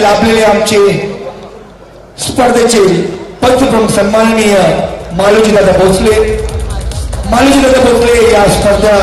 लाभलेले आमचे स्पर्धेचे पंचप्रमुख सन्माननीय मालोजीदादा भोसले या स्पर्धा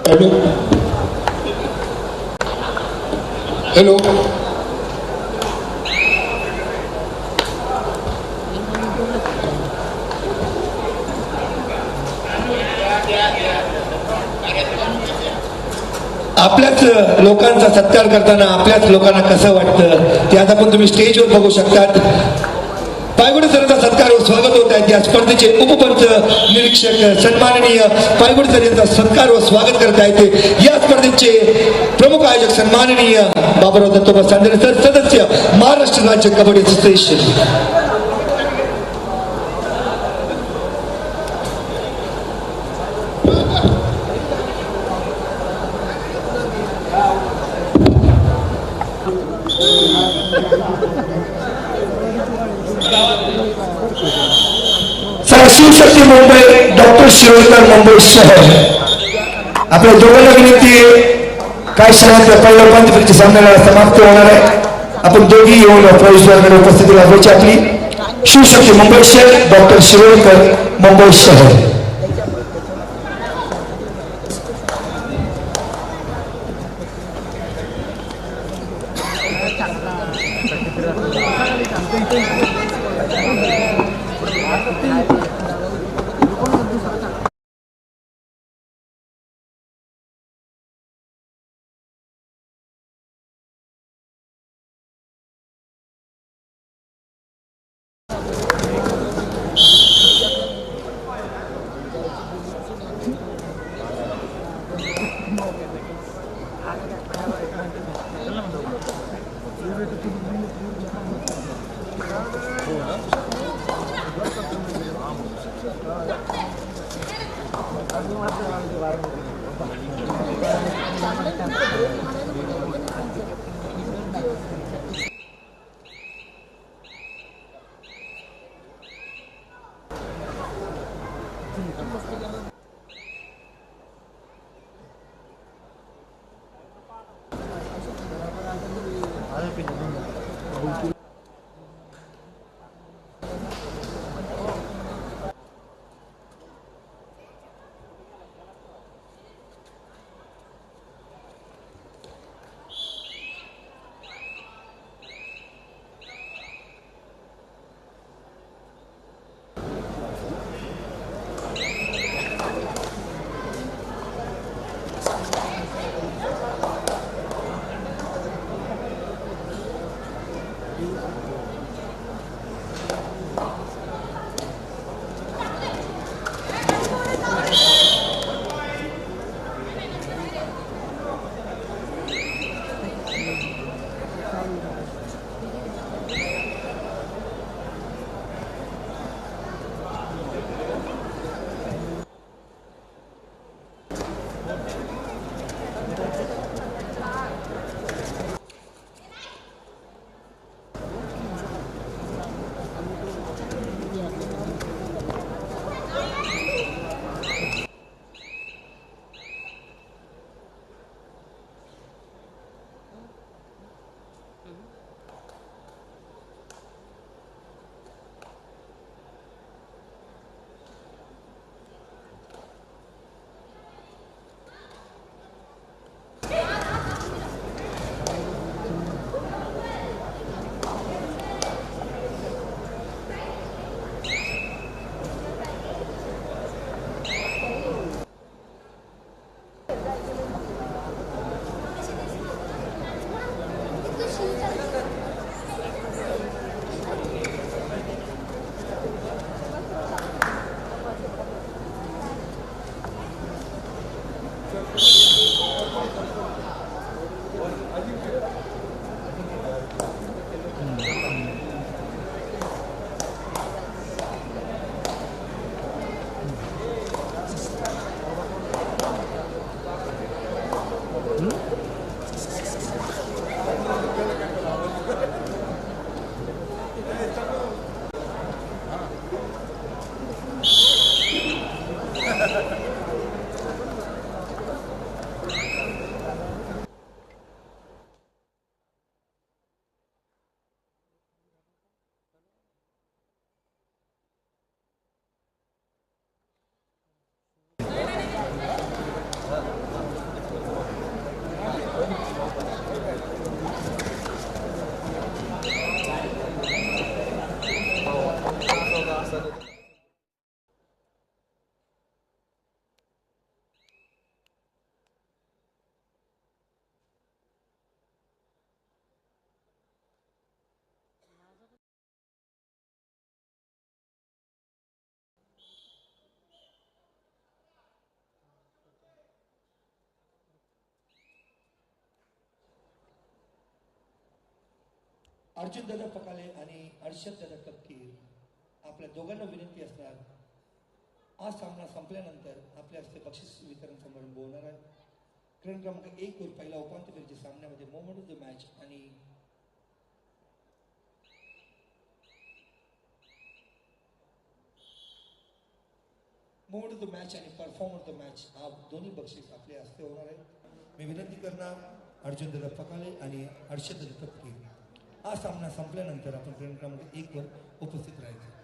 हॅलो हॅलो आपल्याच लोकांचा सत्कार करताना आपल्याच लोकांना कसं वाटतं ते आता पण तुम्ही स्टेजवर बघू शकतात. पायगुडे सरांचा सत्कार व स्वागत होत आहे. या स्पर्धेचे उपपंच निरीक्षक सन्माननीय पायगुडे सर यांचा सत्कार व स्वागत करत आहेत. या स्पर्धेचे प्रमुख आयोजक सन्माननीय बाबूराव दत्तोबा सांदेरे सर, सदस्य महाराष्ट्र राज्य कबड्डी असोसिएशन. शिवशक्ती मुंबई डॉक्टर शिरोडकर मुंबई शहर आपल्या दोघांना विनंती काही क्षणात पहिल्या उपांत्य फेरीच्या सामन्याला समाप्त होणार आहे. आपण दोघी येऊन प्रवेशद्वाराकडे उपस्थिती लावायची आपली. शिवशक्ती मुंबई शहर डॉक्टर शिरोडकर मुंबई शहर. अर्जुन दादा पकाले आणि अर्षद दादा तपकीर आपल्या दोघांना विनंती असणार, आज सामना संपल्यानंतर आपल्या हस्ते बक्षीस वितरण समारंभ होणार आहे. क्रमांक 1 वर पहिला उपांत्य फेरीच्या सामन्यामध्ये मोमेंट ऑफ द मॅच आणि मोमेंट ऑफ द मॅच आणि परफॉर्म ऑफ द मॅच हा दोन्ही बक्षीस आपल्या हस्ते होणार आहे. मी विनंती करणार अर्जुन दादा पकाले आणि अर्षद दादा तपकीर, हा सामना संपल्यानंतर आपण क्रमांक 1 वर उपस्थित राहायचं.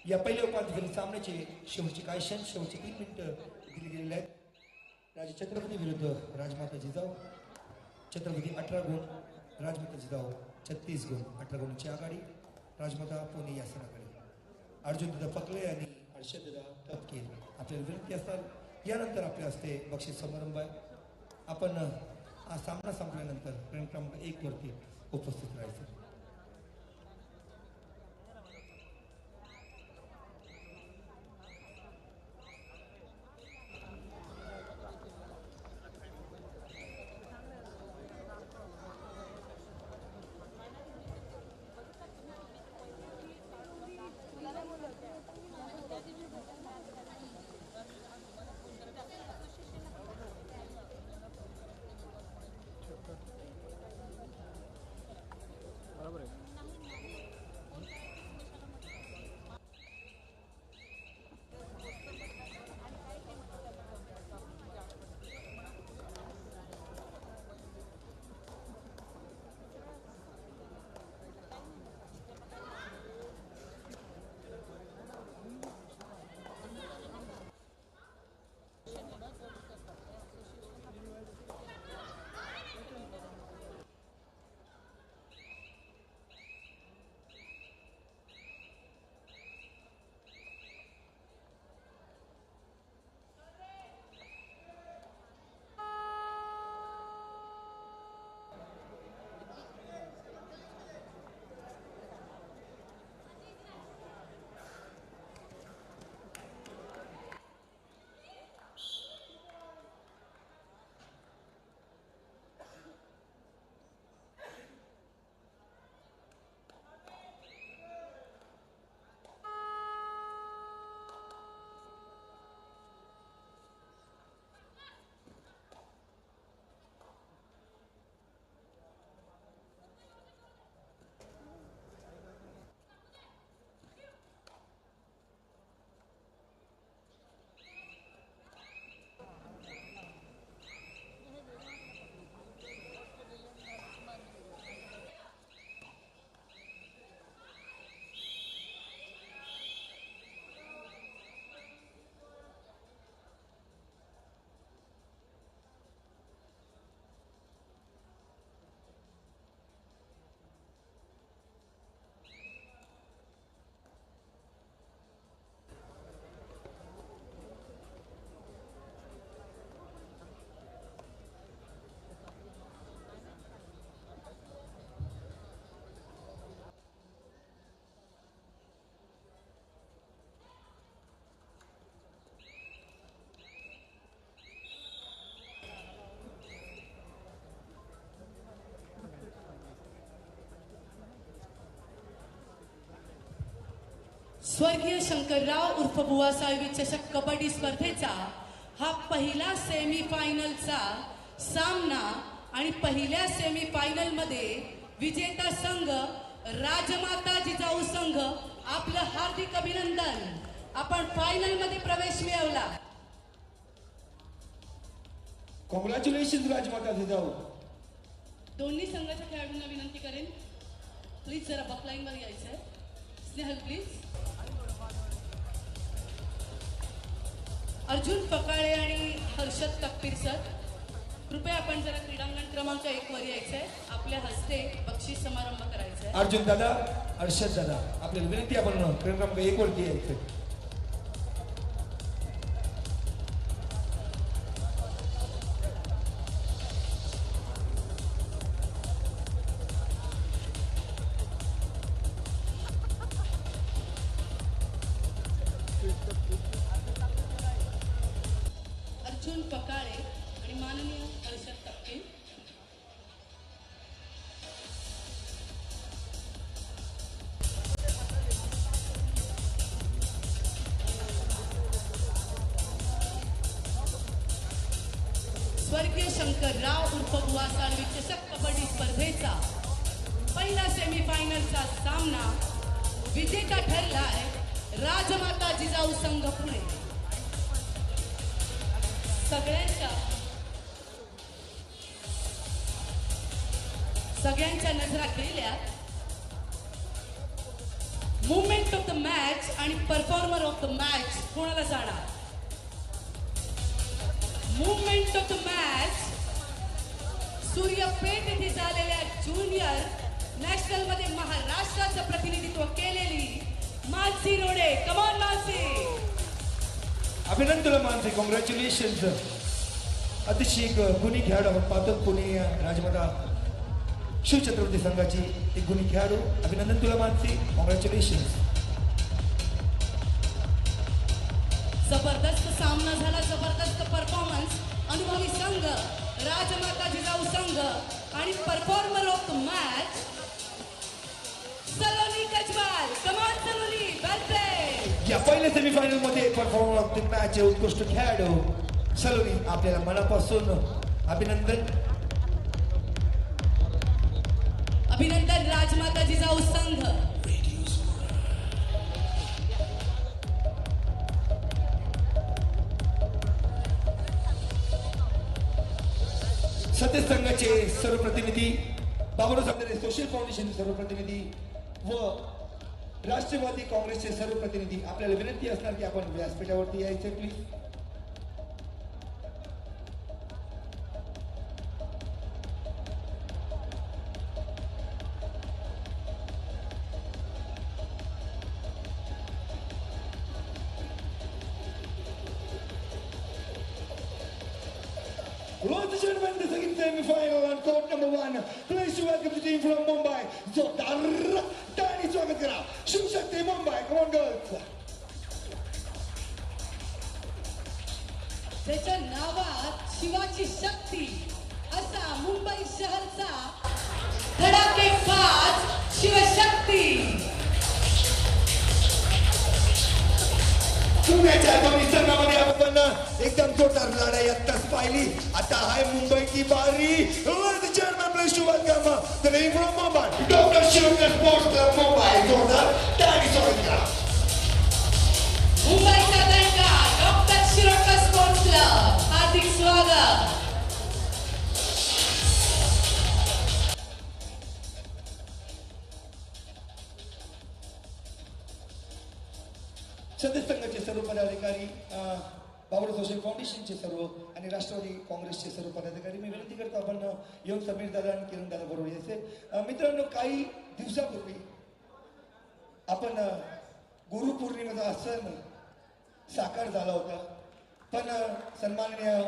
या पहिल्या उपांत्य फेरी सामन्याचे शेवटचे काय क्षण, शेवटचे 3 मिनिटं दिली गेलेले आहेत. राजे छत्रपती विरुद्ध राजमाता जिजाऊ. छत्रपती 18 गुण, राजमाता जिजाऊ 36 गुण. 18 गुणांची आघाडी राजमाता पुणे या सणाकडे. अर्जुन दादा पकले आणि अर्षद दादा तपकीर आपल्याला विनंती असतात, यानंतर आपल्या हस्ते बक्षीस समारंभ आहे. आपण हा सामना संपल्यानंतर क्रमांक 1 वरती उपस्थित राहायचं. स्वर्गीय शंकरराव उर्फ बुवासाहेब चषक कबड्डी स्पर्धेचा हा पहिला सेमीफायनलचा सामना आणि पहिल्या सेमीफायनलमध्ये विजेता संघ राजमाता जिजाऊ संघ, आपलं हार्दिक अभिनंदन. आपण फायनलमध्ये प्रवेश मिळवला. कॉंग्रॅच्युलेशन राजमाता जिजाऊ. दोन्ही संघाच्या खेळाडूंना विनंती करेन, प्लीज जरा बकलाईनवर यायचंय. स्नेहल प्लीज. अर्जुन पकाळे आणि हर्षद तक्पीर सर, कृपया आपण जरा क्रीडांगण क्रमांक 1 वर यायचंय. आपल्या हस्ते बक्षीस समारंभ करायचा आहे. अर्जुन दादा, हर्षद दादा, आपल्याला विनंती, आपण क्रमांक 1 वरती यायचं. अर्जुन पकाळे आणि माननीय हर्षद तक्पीर. स्वर्गीय शंकरराव उर्फ बुवासाहेब चषक कबड्डी स्पर्धेचा पहिला सेमीफायनलचा सामना विजेता ठरलाय राजमाता जिजाऊ संघ पुणे. सगळ्यांच्या नजरा गेल्या. मुवमेंट ऑफ द मॅच आणि परफॉर्मर ऑफ द मॅच कोणाला जाणार? मुवमेंट ऑफ द मॅच सूर्यपेठ येथे झालेल्या ज्युनियर नॅशनल मध्ये महाराष्ट्राचं प्रतिनिधित्व केलेली मानसी रोडे. कमॉन मानसी. अभिनंदन मानसी, कॉंग्रॅच्युलेशन. अतिशय गुणी खेळाडू आपण पाहतो. पुणे राजमाता शिवछत्रपती संघाची एक गुणी खेळाडू. अभिनंदन तुला मानसी, कॉंग्रॅच्युलेशन. जबरदस्त सामना झाला, जबरदस्त परफॉर्मन्स. अनुभवी संघ राजमाता जिजाऊ संघ आणि performer of the match Saloni Kajwal. Come on Saloni, well played. या पहिल्या सेमीफायनल मध्ये परफॉर्मर ऑफ द मॅच उत्कृष्ट खेळाडू सलोनी, आपल्याला मनापासून अभिनंदन. अभिनंदन राजमाता जिजाऊ संघ. सत्य संघाचे सर्व प्रतिनिधी, बाबुराव सातारे सोशल फाउंडेशनचे सर्व प्रतिनिधी व राष्ट्रवादी काँग्रेसचे सर्व प्रतिनिधी, आपल्याला विनंती असणार की आपण व्यासपीठावरती यायचे please. Ladies and gentlemen, the second semi-final on court number 1. Please to welcome the team from Mumbai. जोरदार टाळी स्वागत करा. Shivshakti Mumbai. Come on girls. त्याच्या नावात शिवाची शक्ती असा मुंबई शहरचा धडाकेबाज शिवशक्ती. पुण्याच्या दोन्ही संघामध्ये आपण एकदम जोरदार लढाई आत्ताच पाहिली. आता आहे मुंबईची बारी. Ladies and gentlemen, please to welcome the team from Mumbai. Dr. Shivakar Sports Club Mumbai. जोरदार टाळी स्वागत करा. मुंबईचा दणका डॉक्टर शिरोडकर स्पोर्ट्स क्लब. हार्दिक स्वागत. सदस्य संघाचे सर्व पदाधिकारी, बाबुराव सोशल फाउंडेशनचे सर्व आणि राष्ट्रवादी काँग्रेसचे सर्व पदाधिकारी, मी विनंती करतो आपण येऊन समीर दादा आणि किरण दादा बरोबर यायचे. मित्रांनो, काही दिवसापूर्वी आपण गुरुपौर्णिमेचा सण साकार झाला होता, पण सन्माननीय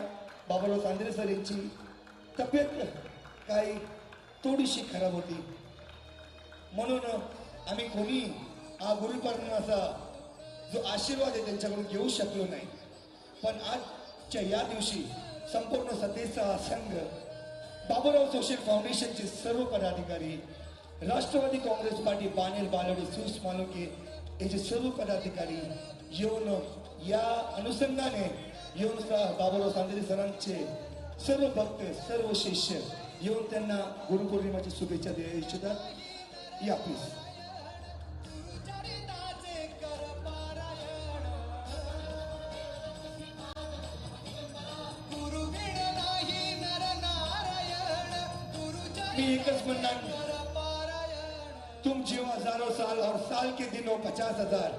बाबुराव चांदेरे सर यांची तब्येत काही थोडीशी खराब होती, म्हणून आम्ही कोणी हा गुरुपौर्णिमेचा जो आशीर्वाद आहे त्यांच्याकडून घेऊ शकलो नाही. पण आजच्या या दिवशी संपूर्ण सतेचा संघ, बाबुराव सोशल फाउंडेशनचे सर्व पदाधिकारी, राष्ट्रवादी काँग्रेस पार्टी बानेर बालोडी सूस मालुके याचे सर्व पदाधिकारी येऊन या अनुषंगाने येऊन बाबूराव सांदेरी सरांचे सर्व भक्त सर्व शिष्य येऊन त्यांना गुरुपौर्णिमाची शुभेच्छा द्या इच्छितात. या प्लीज. मी एकच म्हणणार, तुम जीव हजारों साल और साल के दिनों 50,000.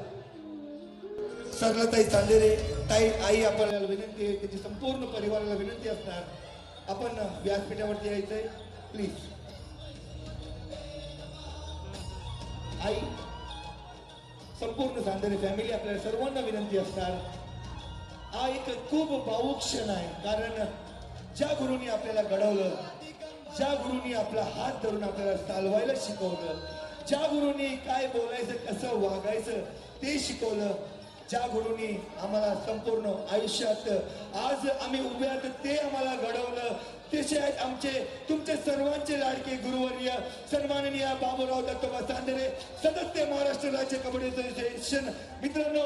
सरलताई चांदेरे ताई आई आपल्याला विनंती आहे, त्याची संपूर्ण परिवाराला विनंती असणार, आपण व्यासपीठावरती यायचंय प्लीज. आई संपूर्ण चांदेरे फॅमिली आपल्याला सर्वांना विनंती असणार. हा एक खूप भावुक क्षण आहे, कारण ज्या गुरुनी आपल्याला घडवलं, ज्या गुरुनी आपला हात धरून आपल्याला चालवायला शिकवलं, ज्या गुरुनी काय बोलायचं कसं वागायचं ते शिकवलं, ज्या गुरुनी आम्हाला संपूर्ण आयुष्यात आज आम्ही उभे आहोत ते आम्हाला घडवलं, तसे आहेत आमचे तुमचे सर्वांचे लाडके गुरुवर्य सन्माननीय बाबूराव दत्तोबा चांदेरे सदस्य महाराष्ट्र राज्य कबड्डी असोसिएशन. मित्रांनो,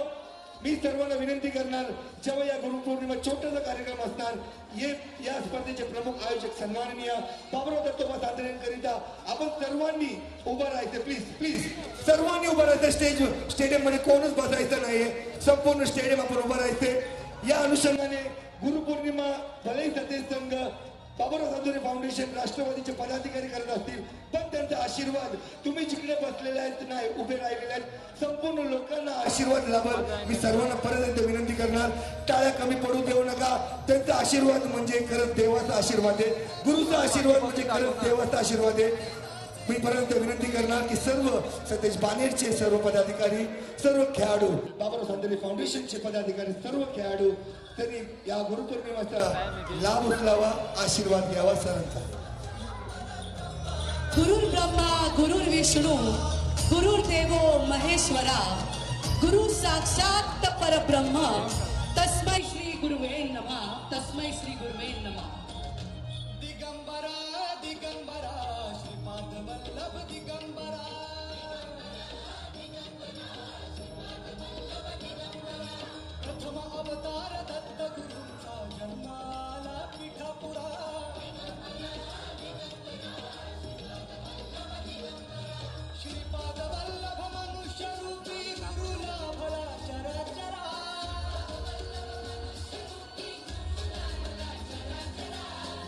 मी सर्वांना विनंती करणार, जेव्हा या गुरुपौर्णिमा छोटासा कार्यक्रम असणार, या स्पर्धेचे प्रमुख आयोजक सन्माननीय बाबूराव दत्तोबा चांदेरेंकरिता आपण सर्वांनी उभं राहायचं. प्लीज प्लीज सर्वांनी उभं राहायचं. स्टेडियम मध्ये कोणच बसायचं नाहीये, संपूर्ण स्टेडियम आपण उभं राहायचे. या अनुषंगाने गुरुपौर्णिमा भले सतेज संघ बाबूराव चांदेरे फाउंडेशन राष्ट्रवादीचे पदाधिकारी करत असतील, पण त्यांचा आशीर्वाद तुम्ही जिकडे बसलेले आहेत नाही उभे राहिलेले आहेत संपूर्ण लोकांना आशीर्वाद लाभल. मी सर्वांना परत एकदा विनंती करणार, टाळ्या कमी पडू देऊ नका. त्यांचा आशीर्वाद म्हणजे खरंच देवाचा आशीर्वाद आहे, गुरुचा आशीर्वाद म्हणजे खरंच देवाचा आशीर्वाद आहे. मी परत विनंती करणार की सर्व सतेज बानेरचे सर्व पदाधिकारी, सर्व खेळाडू, बाबूराव चांदेरे फाउंडेशनचे पदाधिकारी, सर्व खेळाडू त्यांनी या गुरुपौर्णिमेचा लाभ उचलावा, आशीर्वाद घ्यावा सरांचा. गुरुर् ब्रह्मा गुरुर्विष्णू गुरुर्देवो महेश्वरा गुरु साक्षात परब्रह्म तस्मै श्री गुरुवे नमः. तस्मै श्री गुरुवे नमः. दिगंबरा दिगंबरा श्रीपाद वल्लभ दिगंबरा प्रथम अवतार दत्त गुरुचा जन्माला पिठापुरा श्रीपाद वल्लभ मनुष्य रूपी गुरुला भला चराचरा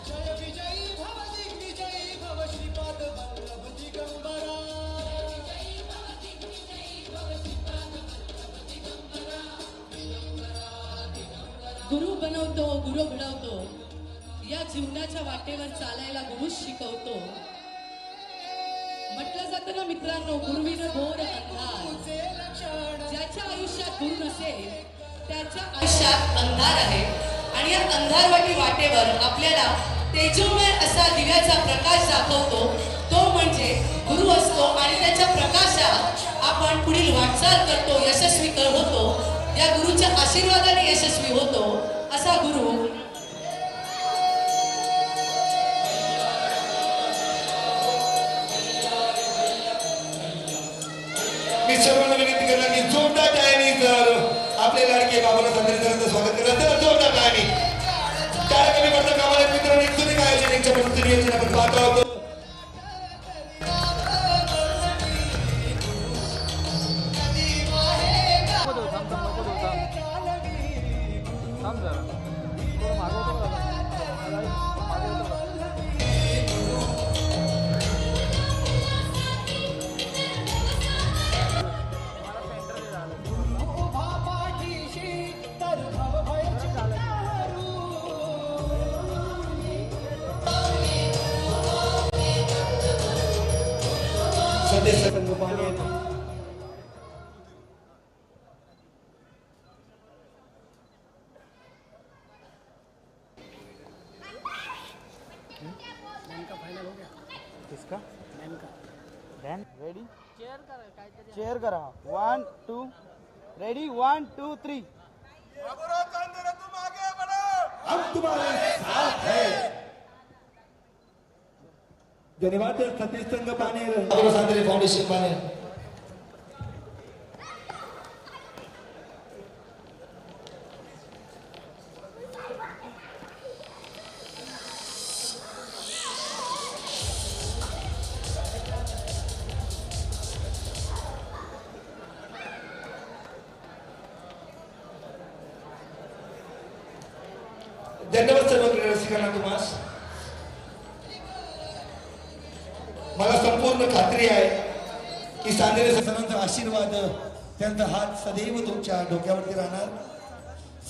जय विजयी भव दिग्विजयी भव श्रीपाद वल्लभ दिगंबरा गुरु बनवतो गुरु घडवतो, या जीवनाच्या वाटेवर चालायला गुरुच शिकवतो. म्हटलं जातं ना मित्रांनो, गुरुविन घोर अंधार. ज्याच्या आयुष्यात गुरु नसेल त्याच्या आयुष्यात अंधार आहे, आणि या अंधारवाटी वाटेवर आपल्याला तेजोमय असा दिव्याचा प्रकाश दाखवतो, तो म्हणजे गुरु असतो. आणि त्याच्या प्रकाशात आपण पुढील वाटचाल करतो, यशस्वी होतो, या गुरुच्या आशीर्वादाने यशस्वी होतो. असा गुरु मी सर्वांना विनंती करणार की जोरदार टाळ्यांनी जर आपले लाडके बाबूराव चांदेरे सरांचं स्वागत केलं तर जोरदार टाळ्यांनी. टाळ्या कमी पडता कामा नये मित्रांनो. एक सुरेख आयोजन, यांच्या पद्धतीने नियोजन आपण पाहतो आहोत. उभा पाठीशी तर भव भय चित्तारू सदस्य संघ पाहणे किसका मैन का बैन रेडी चेयर करा 1 2 रेडी 1 2 3 हम तुम्हारे साथ है. धन्यवाद. सतीश संघ बानेर, बाबूराव चांदेरे फाउंडेशन बानेर. धन्यवाद सर्व क्रीडा रसिकांना तुम्हाला. मला संपूर्ण खात्री आहे की सांदेरे सरांचा आशीर्वाद, त्यांचा हात सदैव तुमच्या डोक्यावरती राहणार.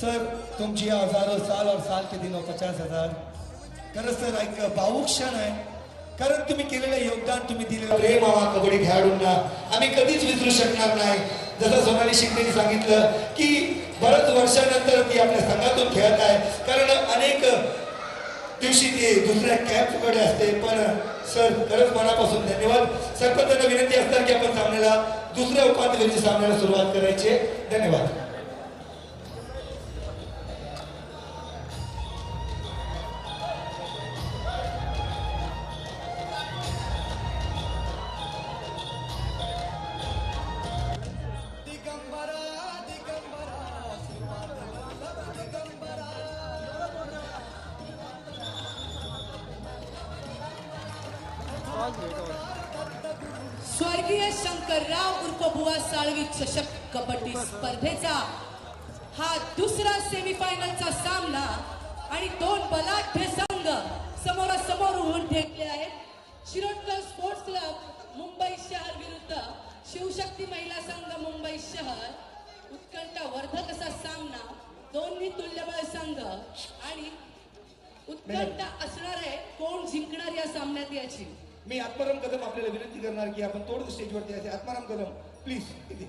सर तुमची हजारो साल और साल के दिनों 50,000. खरंच सर एक भावुक क्षण आहे, कारण तुम्ही केलेलं योगदान, तुम्ही दिलेलं प्रेम आम्हा कबड्डी खेळाडूंना आम्ही कधीच विसरू शकणार नाही. जसं सोनाली शिंदेनी सांगितलं की बऱ्याच वर्षानंतर ती आपल्या संघातून खेळत आहे, कारण अनेक दिवशी ते दुसऱ्या कॅम्पकडे असते. पण सर खरंच मनापासून धन्यवाद. सरपंचांना विनंती असणार की आपण सामन्याला दुसऱ्या उपांत्य फेरीच्या सामन्याला सुरुवात करायची. धन्यवाद. स्वर्गीय शंकरराव उर्फ बुवा साळवी चषक कबड्डी स्पर्धेचा हा दुसरा सेमीफायनलचा सामना आणि दोन बलाढ्य संघ समोरासमोर उभून ठेवले आहेत. शिरोडकर स्पोर्ट्स क्लब मुंबई शहर विरुद्ध शिवशक्ती महिला संघ मुंबई शहर. उत्कंठा वर्धक असा सामना, दोन्ही तुल्यबळ संघ आणि उत्कंठा असणार आहे कोण जिंकणार या सामन्यात याची. मी आत्माराम कदम आपल्याला विनंती करणार की आपण थोडं स्टेजवरती यायचे. आत्माराम कदम प्लीज इथे.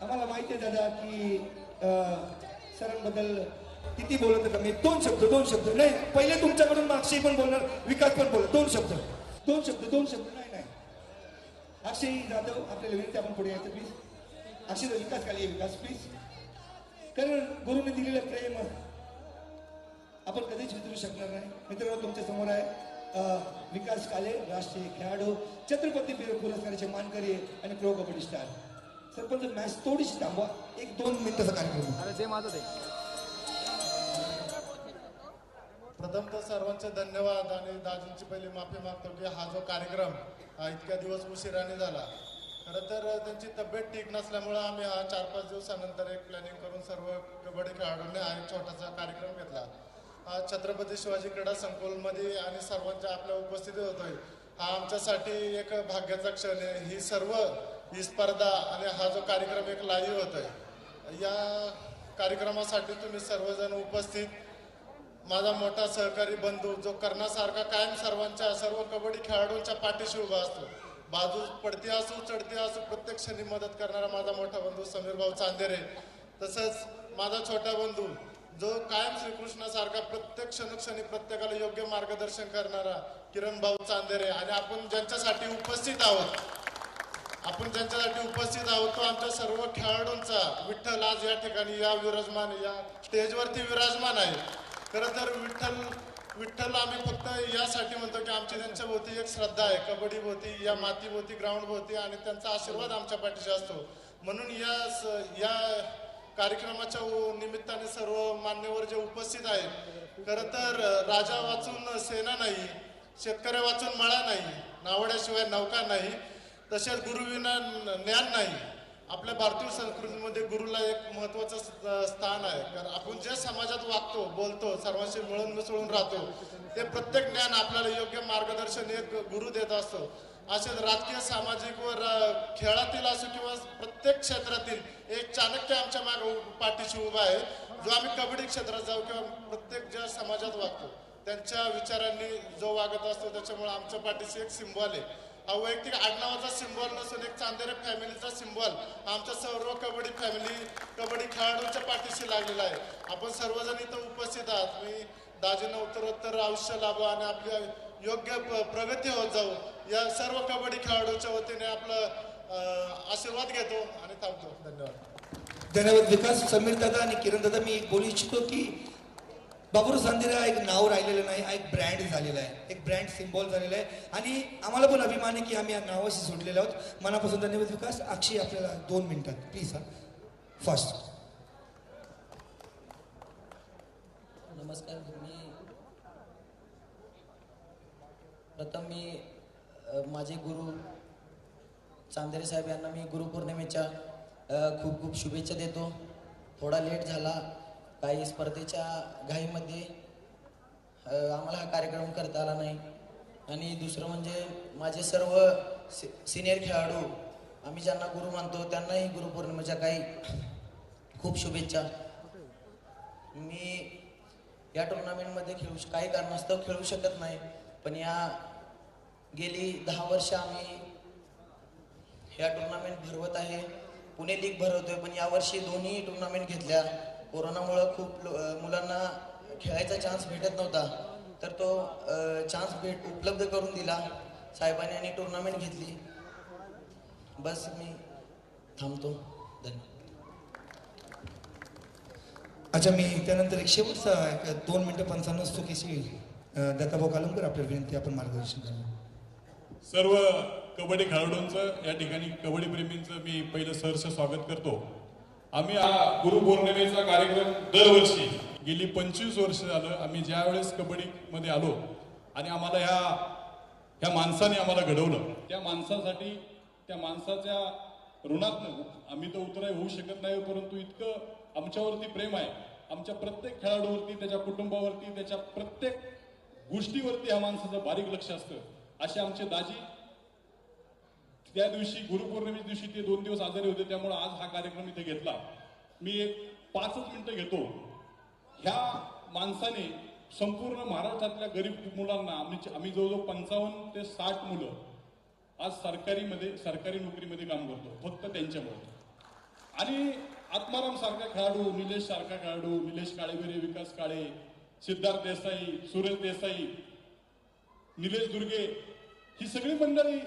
आम्हाला माहिती आहे दादा की सरांबद्दल किती बोलत कमी. दोन शब्द नाही, पहिले तुमच्याकडून अक्षय पण बोलणार, विकास पण बोलणार. दोन शब्द नाही नाही. अक्षय जाधव आपल्याला विनंती, आपण पुढे यायचं प्लीज. अक्षय विकास खाली विकास प्लीज. कारण गुरुने दिलेलं प्रेम आपण कधीच विसरू शकणार नाही. मित्रांनो तुमच्या समोर आहे विकास काले, राष्ट्रीय खेळाडू, छत्रपती पुरस्काराचे मानकरी आणि pro kabaddi star. Sarpanch match थोडीशी थांबवा, 1-2 मिनिटाचा कार्यक्रम. प्रथम तर सर्वांचे धन्यवाद आणि दाजींची पहिली माफी मागतो की हा जो कार्यक्रम इतक्या दिवस उशिराने झाला. खरं तर त्यांची तब्येत ठीक नसल्यामुळं आम्ही हा 4-5 दिवसानंतर एक प्लॅनिंग करून सर्व कबड्डी खेळाडूंनी हा एक छोटासा कार्यक्रम घेतला. छत्रपती शिवाजी क्रीडा संकुलमध्ये आणि सर्वांच्या आपल्या उपस्थिती होतोय. हा आमच्यासाठी एक भाग्याचा क्षण आहे. ही स्पर्धा आणि हा जो कार्यक्रम एक लाईव्ह होतोय. या कार्यक्रमासाठी तुम्ही सर्वजण उपस्थित, माझा मोठा सहकारी बंधू जो करण्यासारखा कायम सर्व कबड्डी खेळाडूंच्या पाठीशी उभा असतो. बाजू पडती असो चढती असो प्रत्येक क्षणी मदत करणारा माझा मोठा बंधू समीर भाऊ चांदेरे. तसंच माझा छोटा बंधू जो कायम श्रीकृष्णासारखा प्रत्येक क्षणोक्षणी प्रत्येकाला योग्य मार्गदर्शन करणारा किरण भाऊ चांदेरे. आणि आपण ज्यांच्यासाठी उपस्थित आहोत तो आमच्या सर्व खेळाडूंचा विठ्ठल आज या ठिकाणी या स्टेजवरती विराजमान आहे. खरं तर विठ्ठल आम्ही फक्त यासाठी म्हणतो की आमची त्यांच्या भोवती एक श्रद्धा आहे, कबड्डी भोवती, या माती भोवती, ग्राउंड भोवती, आणि त्यांचा आशीर्वाद आमच्या पाठीशी असतो. म्हणून या कार्यक्रमाच्या निमित्ताने सर्व मान्यवर जे उपस्थित आहेत, खरं तर राजा वाचून सेना नाही, शेतकऱ्या वाचून मळा नाही, नावड्याशिवाय नौका नाही, तसेच गुरुविना ज्ञान नाही. आपल्या भारतीय संस्कृतीमध्ये गुरुला एक महत्त्वाचं स्थान आहे. कारण आपण जे समाजात वागतो, बोलतो, सर्वांशी मिळून मिसळून राहतो, ते प्रत्येक ज्ञान आपल्याला योग्य मार्गदर्शन एक गुरु देत असतो. असेच राजकीय, सामाजिक व खेळातील असो किंवा प्रत्येक क्षेत्रातील एक चाणक्य आमच्या मागे पाठीशी उभा आहे, जो आम्ही कबड्डी क्षेत्रात जाऊ किंवा प्रत्येक ज्या समाजात वागतो त्यांच्या विचारांनी जो वागत असतो, त्याच्यामुळे आमच्या पाठीशी एक सिम्बॉल आहे. हा वैयक्तिक आडनावाचा सिम्बॉल नसून एक चांदेरे फॅमिलीचा सिम्बॉल आमच्या सर्व कबड्डी खेळाडूंच्या पाठीशी लागलेला आहे. आपण सर्वजण इथं उपस्थित आहात. मी दाजींना उत्तरोत्तर आयुष्य लाभो आणि आपल्या योग्य प्रगती होत जाऊ या सर्व कबड्डी खेळाडूंच्या वतीने आपलं आशीर्वाद घेतो आणि थांबतो. धन्यवाद विकास. समीर दादा आणि किरण दादा, मी एक बोलू इच्छितो की बाबूराव चांदेरे हा एक नाव राहिलेलं नाही, हा एक ब्रँड झालेला आहे, एक ब्रँड सिम्बॉल झालेला आहे. आणि आम्हाला पण अभिमान आहे की आम्ही या नावाशी जोडलेले आहोत. मनापासून धन्यवाद विकास. अक्षय आपल्याला 2 मिनिटात प्लीज. फास्ट. नमस्कार. प्रथम मी माझे गुरु चांदेरे साहेब यांना मी गुरुपौर्णिमेच्या खूप खूप शुभेच्छा देतो. थोडा लेट झाला, काही स्पर्धेच्या घाईमध्ये आम्हाला हा कार्यक्रम करता आला नाही. आणि दुसरं म्हणजे माझे सर्व सिनियर खेळाडू, आम्ही ज्यांना गुरु मानतो त्यांनाही गुरुपौर्णिमेच्या काही खूप शुभेच्छा. मी या टुर्नामेंटमध्ये काही कारणास्तव खेळू शकत नाही, पण गेली 10 वर्ष आम्ही ह्या टुर्नामेंट भरवत आहे. पुणे लीग भरवतोय, पण यावर्षी दोन्ही टुर्नामेंट घेतल्या. कोरोनामुळं खूप मुलांना खेळायचा चान्स भेटत नव्हता, तर तो चान्स उपलब्ध करून दिला साहेबांनी आणि टुर्नामेंट घेतली. बस मी थांबतो. धन्यवाद. अच्छा, मी त्यानंतर एक शेवटचा 2 मिनिटं 55 चुकीची दत्ताभाऊ कालमकर आपल्या विनंती आपण मार्गदर्शन करा. सर्व कबड्डी खेळाडूंचं या ठिकाणी कबड्डी प्रेमींचं मी पहिलं सहर्ष स्वागत करतो. आम्ही हा गुरुपौर्णिमेचा कार्यक्रम दरवर्षी गेली 25 वर्ष झालं आम्ही ज्या वेळेस कबड्डीमध्ये आलो आणि आम्हाला ह्या माणसाने आम्हाला घडवलं, त्या माणसासाठी त्या माणसाच्या ऋणात आम्ही तर उतराय होऊ शकत नाही, परंतु इतकं आमच्यावरती प्रेम आहे, आमच्या प्रत्येक खेळाडूवरती, त्याच्या कुटुंबावरती, त्याच्या प्रत्येक गोष्टीवरती ह्या माणसाचं बारीक लक्ष असतं. असे आमचे दाजी त्या दिवशी गुरुपौर्णिमेच्या दिवशी ते 2 दिवस आजारी होते, त्यामुळे आज हा कार्यक्रम इथे घेतला. मी एक 5च मिनिटं घेतो. ह्या माणसाने संपूर्ण महाराष्ट्रातल्या गरीब मुलांना आम्ही जवळजवळ 55 ते 60 मुलं आज सरकारी नोकरीमध्ये काम करतो फक्त त्यांच्यामुळे. आणि आत्माराम सारखा खेळाडू, निलेश सारखा खेळाडू, निलेश काळेबेरे, विकास काळे, सिद्धार्थ देसाई, सुरेश देसाई, निलेश दुर्गे, ही सगळी मंडळी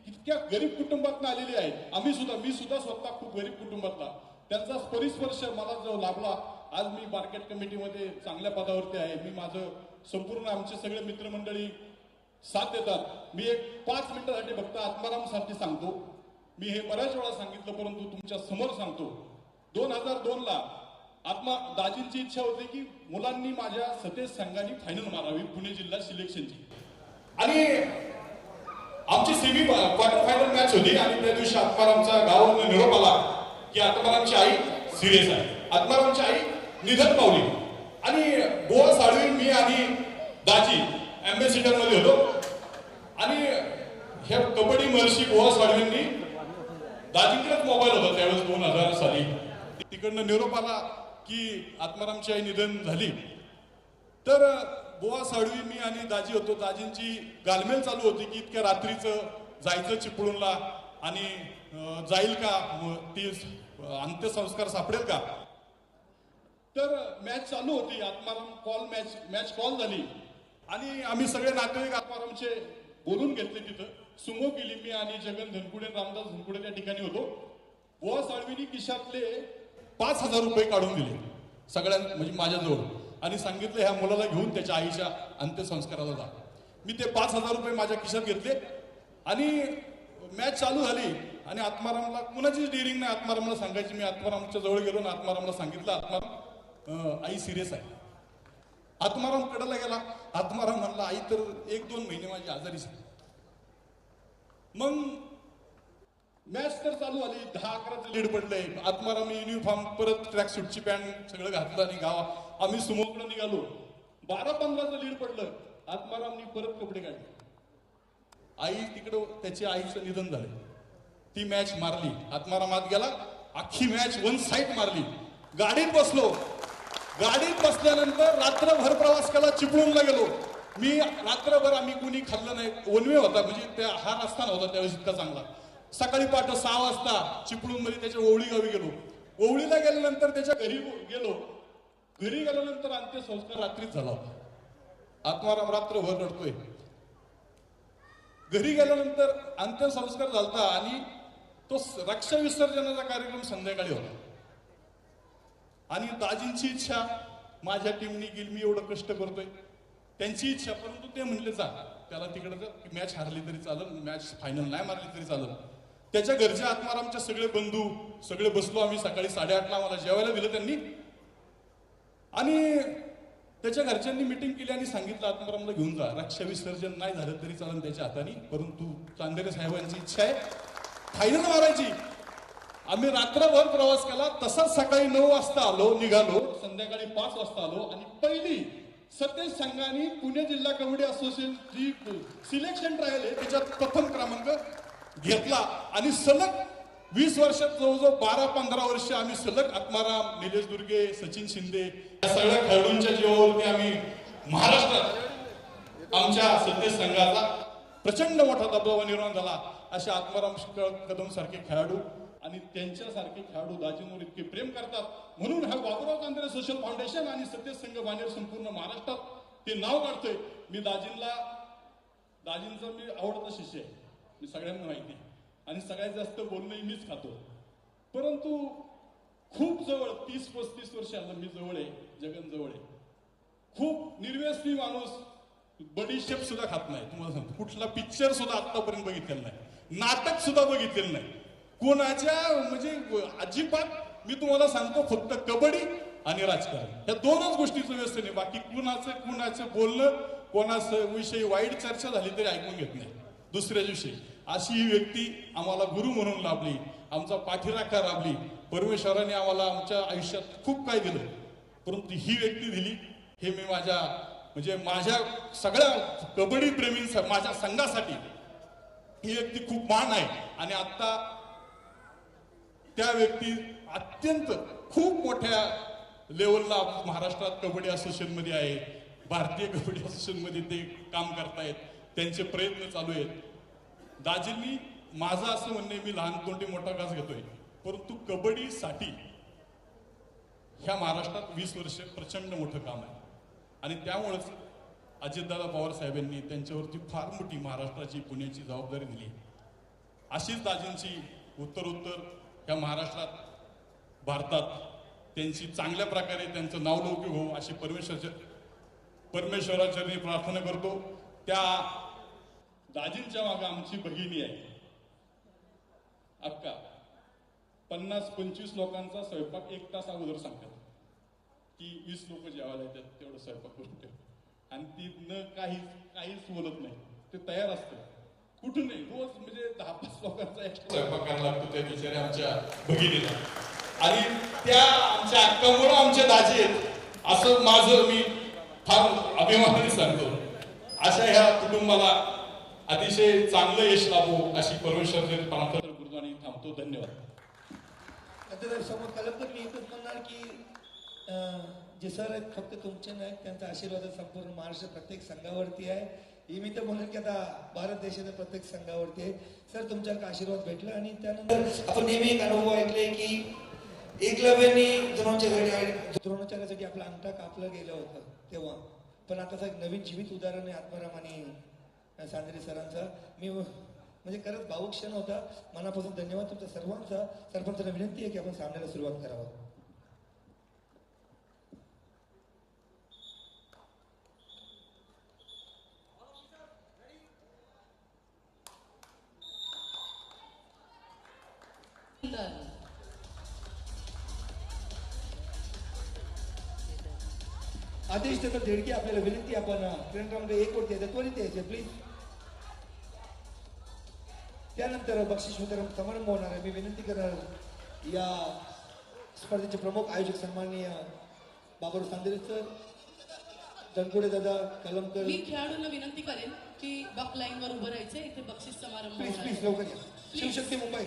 इतक्या गरीब कुटुंबातून आलेली आहेत. मी सुद्धा स्वतः खूप गरीब कुटुंबातला. त्यांचा परिस्पर्श मला जो लाभला, आज मी मार्केट कमिटीमध्ये चांगल्या पदावरती आहे. मी माझं संपूर्ण आमचे सगळे मित्रमंडळी साथ देतात. मी एक 5 मिनिटासाठी फक्त आत्मारामसाठी सांगतो. मी हे बऱ्याच वेळा सांगितलं, परंतु तुमच्या समोर सांगतो. 2002ला दाजींची इच्छा होती की मुलांनी माझ्या सतेज संघाने फायनल मारावी पुणे जिल्हा सिलेक्शनची, आणि आमची क्वार्टर फायनल मॅच होती. आणि त्या दिवशी आत्मारामचा गावावरून निरोप आला की आत्मारामची आई सिरियस आहे, आत्मारामची आई निधन पावली. आणि गोवा साळवी, मी आणि दाजी अँबॅसिडर मध्ये होतो. आणि ह्या कबड्डी महर्षी गोवा साळवींनी, दाजींकडेच मोबाईल होता त्यावेळेस 2000 साली, तिकडनं निरोप आला की आत्मारामची आई निधन झाली. तर गोवा साळवी, मी आणि दाजी होतो. दाजींची गालमेल चालू होती की इतक्या रात्रीचं जायचं चिपळूणला आणि जाईल का, ती अंत्यसंस्कार सापडेल का. तर मॅच चालू होती, आत्माराम मॅच कॉल झाली आणि आम्ही सगळे नातेवाईक आत्मारामचे बोलून घेतले. तिथं सुमो केली. मी आणि जगन धनकुडे, रामदास धनकुडे त्या ठिकाणी होतो. गोवा साळवीनी खिशातले 5,000 रुपये काढून दिले सगळ्यांना, म्हणजे माझ्याजवळ, आणि सांगितलं ह्या मुलाला घेऊन त्याच्या आईच्या अंत्यसंस्काराला जा. मी ते 5,000 रुपये माझ्या खिशात घेतले आणि मॅच चालू झाली. आणि आत्मारामला कुणाचीच डिरिंग नाही आत्मारामला सांगायची. मी आत्मारामच्या जवळ गेलो आणि आत्मारामला सांगितलं, आत्माराम आई सिरियस आहे. आत्माराम कडेला गेला. आत्माराम म्हणला, आई तर 1-2 महिने माझी आजारीच आहे. मग मॅच तर चालू झाली, 10-11चं लीड पडलंय. आत्माराम युनिफॉर्म, परत ट्रॅक सूटची पॅन्ट सगळं घातलं आणि आम्ही सुमोकडे निघालो. 12-15चं लीड पडलं. आत्मारामनी परत कपडे काढले. आई तिकडं, त्याच्या आईचं निधन झालं. ती मॅच मारली. आत्माराम आत गेला, अख्खी मॅच 1 साइड मारली. गाडीत बसलो. गाडीत बसल्यानंतर रात्रभर प्रवास केला, चिपळूणला गेलो. मी रात्रभर, आम्ही कुणी खाल्लं नाही. 1 वे होता, म्हणजे हा रस्ता नव्हता त्यावेळेस इतका चांगला. सकाळी पहाटे 6 वाजता चिपळूण मध्ये त्याच्या ओवळी गावी गेलो. ओवळीला गेल्यानंतर त्याच्या घरी गेलो. घरी गेल्यानंतर अंत्यसंस्कार रात्रीच झाला होता. आत्माराम रात्रभर रडतोय. घरी गेल्यानंतर अंत्यसंस्कार झालता आणि तो रक्षा विसर्जनाचा कार्यक्रम संध्याकाळी होता. आणि दाजींची इच्छा, माझ्या टीमनी गेली, मी एवढं कष्ट करतोय, त्यांची इच्छा, परंतु ते म्हणले जा त्याला तिकडे, मॅच हारली तरी चालेल, मॅच फायनल नाही मारली तरी चालेल. त्याच्या घरचे आत्मारामच्या सगळे बंधू सगळे बसलो आम्ही. सकाळी 8:30ला आम्हाला जेवायला दिलं त्यांनी. आणि त्याच्या घरच्यांनी मिटिंग केली आणि सांगितलं आत्मारामला घेऊन जा, रक्षा विसर्जन नाही झालं तरी चालेल त्याच्या हाताने, परंतु चांदेरे साहेबांची इच्छा आहे फायनल मारायची. आम्ही रात्रभर प्रवास केला. तसाच सकाळी 9 वाजता निघालो, संध्याकाळी 5 वाजता आलो आणि पहिली सतेज संघाने पुणे जिल्हा कबड्डी असोसिएशन जी सिलेक्शन ट्रायल आहे त्याच्यात प्रथम क्रमांक घेतला आणि सलग 20 वर्षात जवळजवळ 12-15 वर्ष आम्ही सलग आत्माराम, निलेश दुर्गे, सचिन शिंदे या सगळ्या खेळाडूंच्या जीवावरती आम्ही महाराष्ट्रात आमच्या सतेज संघाचा प्रचंड मोठा दबदबा निर्माण झाला. अशा आत्माराम कदम सारखे खेळाडू आणि त्यांच्यासारखे खेळाडू दाजींवर इतके प्रेम करतात म्हणून हा बाबूराव कांदरे सोशल फाउंडेशन आणि सतेज संघ बानेर संपूर्ण महाराष्ट्रात ते नाव काढतोय. मी दाजींचा मी आवडता शिष्य आहे, मी सगळ्यांना माहिती आहे आणि सगळ्यात जास्त बोलणंही मीच खातो. परंतु खूप जवळ 30-35 वर्षाला मी जवळ आहे, जगन जवळ आहे. खूप निर्व्यसनी माणूस, बडीशेप सुद्धा खात नाही. तुम्हाला सांगतो कुठला पिक्चर सुद्धा आतापर्यंत बघितलेला नाही, नाटक सुद्धा बघितलेलं नाही कोणाच्या, म्हणजे अजिबात. मी तुम्हाला सांगतो फक्त कबड्डी आणि राजकारण या दोनच गोष्टीचं व्यसन आहे. बाकी कुणाचं बोलणं, कोणाचं विषयी वाईट चर्चा झाली तरी ऐकून घेत नाही दुसऱ्या दिवशी. अशी ही व्यक्ती आम्हाला गुरु म्हणून लाभली, आमचा पाठीराखा लाभली. परमेश्वराने आम्हाला आमच्या आयुष्यात खूप काय दिलं, परंतु ही व्यक्ती दिली हे मी माझ्या सगळ्या कबड्डी प्रेमींचा, माझ्या संघासाठी ही व्यक्ती खूप मान आहे. आणि आता त्या व्यक्ती अत्यंत खूप मोठ्या लेवलला महाराष्ट्रात कबड्डी असोसिएशन मध्ये आहे, भारतीय कबड्डी असोसिएशन मध्ये ते काम करतायत, त्यांचे प्रयत्न चालू आहेत. दाजींनी माझं असं म्हणणे, मी लहान कोणते मोठा घास घेतोय, परंतु कबड्डीसाठी ह्या महाराष्ट्रात 20 वर्ष प्रचंड मोठं काम आहे. आणि त्यामुळेच अजितदादा पवार साहेबांनी त्यांच्यावरती फार मोठी महाराष्ट्राची, पुण्याची जबाबदारी दिली. अशीच दाजींची उत्तरोत्तर ह्या महाराष्ट्रात, भारतात त्यांची चांगल्या प्रकारे त्यांचं नावलौकिक हो अशी परमेश्वराचरणी प्रार्थना करतो. त्या दाजींच्या मागे आमची भगिनी आहे अक्का. 50-25 लोकांचा स्वयंपाक 1 तास अगोदर सांगतात की 20 लोक जेवायला येतात, तेवढं स्वयंपाक करून ठेव. आणि ती काहीच बोलत नाही, ते तयार असतं कुठून नाही. रोज म्हणजे 10-5 लोकांचा एक्स्ट्रा स्वयंपाक करायला लागतो त्या बिचाऱ्या आमच्या भगिनीला. आणि त्या आमच्या अक्कामुळं आमच्या दाजी आहेत असं माझं मी फार अभिमानाने सांगतो. अशा ह्या कुटुंबाला अतिशय चांगलं यश लाभो अशी परमेश्वराची प्रार्थना करतो आणि थांबतो. धन्यवाद. आता जर समोर कलम तर मी एकच म्हणणार की जे सर आहेत फक्त तुमचे नाहीत, त्यांचा आशीर्वाद संपूर्ण महाराष्ट्र प्रत्येक संघावरती आहे. ही मी तर म्हणेन की आता भारत देशाच्या प्रत्येक संघावरती आहे. सर तुमच्याकडे आशीर्वाद भेटला. आणि त्यानंतर आपण नेहमी एक अनुभव ऐकले की एकलव्याने द्रोणाचार्यासाठी आपला अंगठा कापलं गेलं होतं तेव्हा, पण आता एक नवीन जीवित उदाहरण आहे आत्माराम आणि सांजरे सरांचा. मी म्हणजे खरंच भावुक क्षण होता. मनापासून धन्यवाद तुमचा सर्वांचा. सरपंचांना विनंती आहे की आपण सामन्याला सुरुवात करावं. आदेश देतात देडकी आपल्याला विनंती, आपण ट्रेन क्रमांक 1 वरती यायचं, त्वरित यायचे प्लीज. त्यानंतर बक्षीस वितरण समारंभ होणार आहे. मी विनंती करणार या स्पर्धेचे प्रमुख आयोजक सन्माननीय बाबूराव सांदेरे सर, दणकोडे दादा, कलमकर. मी खेळाडूंना विनंती करेन की बक लाईन वर उभं राहायचं, इथे बक्षीस समारंभ प्लीज होणार आहे. प्लीज लवकर या. शिवशक्ती मुंबई.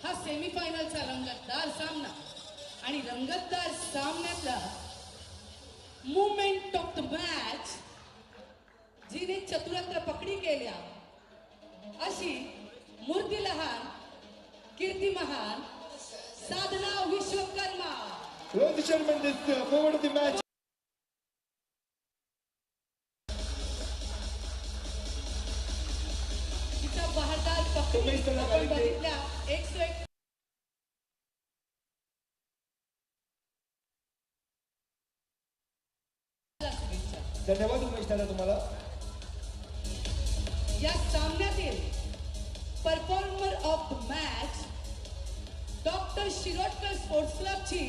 हा सेमीफायनलचा रंगतदार सामना आणि रंगतदार सामन्यातला मुवमेंट ऑफ द मॅच जिने चतुरत्र पकडी केल्या अशी मूर्ती लहान, कीर्ती महान, साधना Vishwakarma. Rohit Sharma forward of the match. तिचा बहारदार पकडी आपण बघितल्या 101. धन्यवाद उमेश दादा तुम्हाला. या सामन्यातील performer of the match doctor Shirodkar sports क्लबची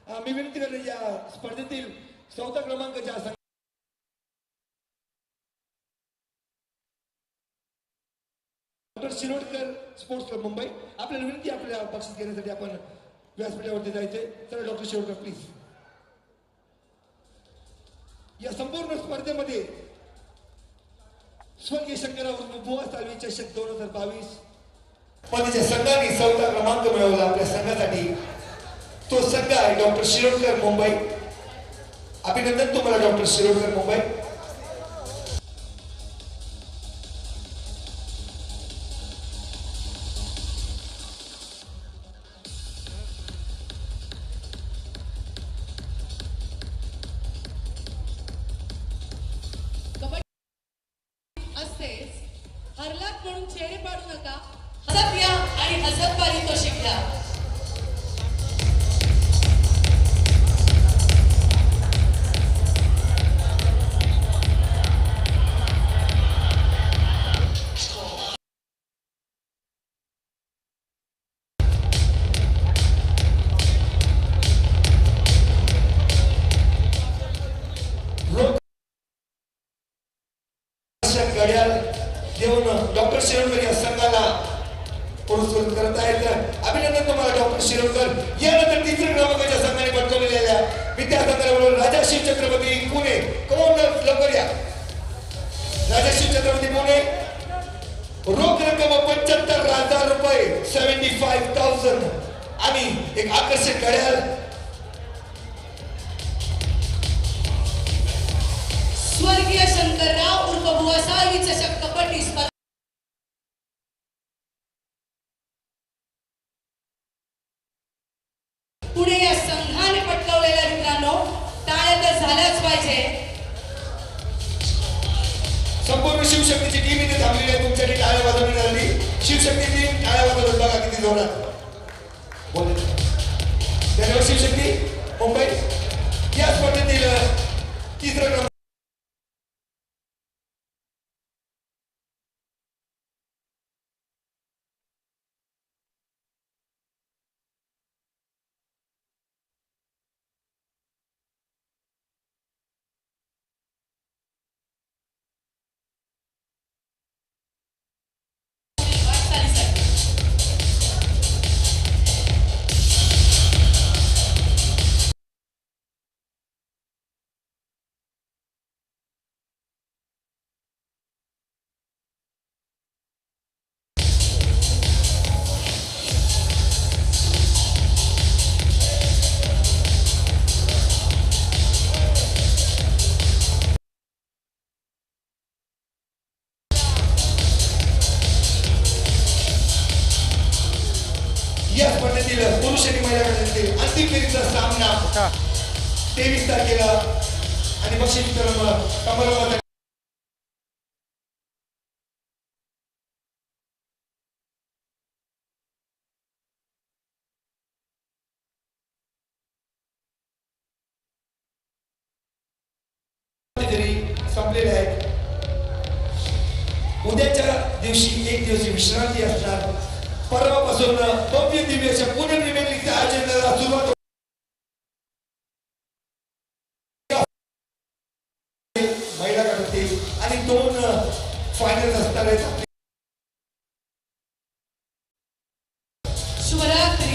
मी विनंती करतो या स्पर्धेतील 4था क्रमांकाच्या doctor Shirodkar sports club Mumbai आपल्याला विनंती आपल्या बक्षीस घेण्यासाठी आपण व्यासपीठावरती जायचंय. चला डॉक्टर शिरोडकर प्लीज. या संपूर्ण स्पर्धेमध्ये स्वर्गीय शंकरराव बुवा साळवी चषक 2022 स्पर्धेच्या संघाने 4था क्रमांक मिळवला आपल्या संघासाठी. तो संघ आहे डॉक्टर शिरोडकर मुंबई. अभिनंदन तुम्हाला डॉक्टर शिरोडकर मुंबई. असतेच हरलात म्हणून चेहरे पाडू नका. हसत या आणि हसत पारी तो शिकला. घड्याळ देऊन डॉक्टर शिरोडकर या संघाला पुरस्कृत करत आहेत. अभिनंदन तुम्हाला डॉक्टर शिरोडकर. यानंतर 3ऱ्या क्रमांकाच्या संघाने पटकवलेल्या विद्यार्थ्यांबरोबर राजाशिव छत्रपती पुणे. कोण लवकर या. राजाशिव छत्रपती पुणे. रोख रक्कम 75,000 रुपये 75,000 आणि एक आकर्षक घड्याळ. स्वर्गीय शंकरराव उर्फ बुवा साळवी चषक कबड्डी स्पर्धा पुढे या संघाने पटकावलेल्या मित्रांनो टाळ्या तर झाल्याच पाहिजे. संपूर्ण शिवशक्तीची टीम इथे थांबलेली आहे. तुमच्यासाठी टाळ्या वाजवण्यात आली. शिवशक्ती टीम टाळ्या वाजवत बघा किती जोरात. बोल धन्यवाद शिवशक्ती मुंबई. या स्पर्धेतील 3रा क्रमांक या स्पर्धेतील पुरुष आणि महिला गटातील अंतिम फेरीचा सामना 23 तारखेला आणि बक्षीस वितरण समारंभात संपलेले आहेत. उद्याच्या दिवशी एक दिवस विश्रांती असणार. परवापासून भव्य दिव्याच्या पुनर्निर्मित लीगच्या आयोजनाला सुरुवात महिला गटातील आणि 2 फायनल असणार आहेत. शुभरात्री.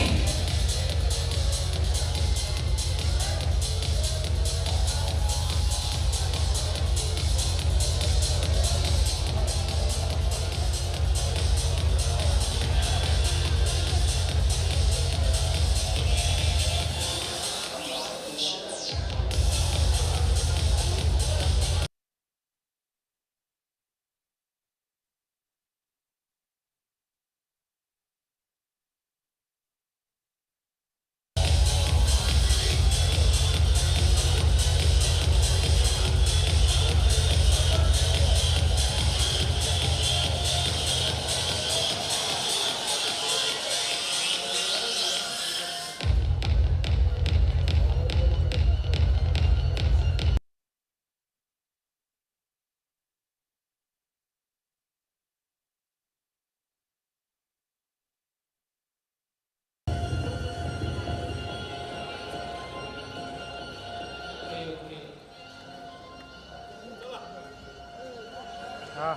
हा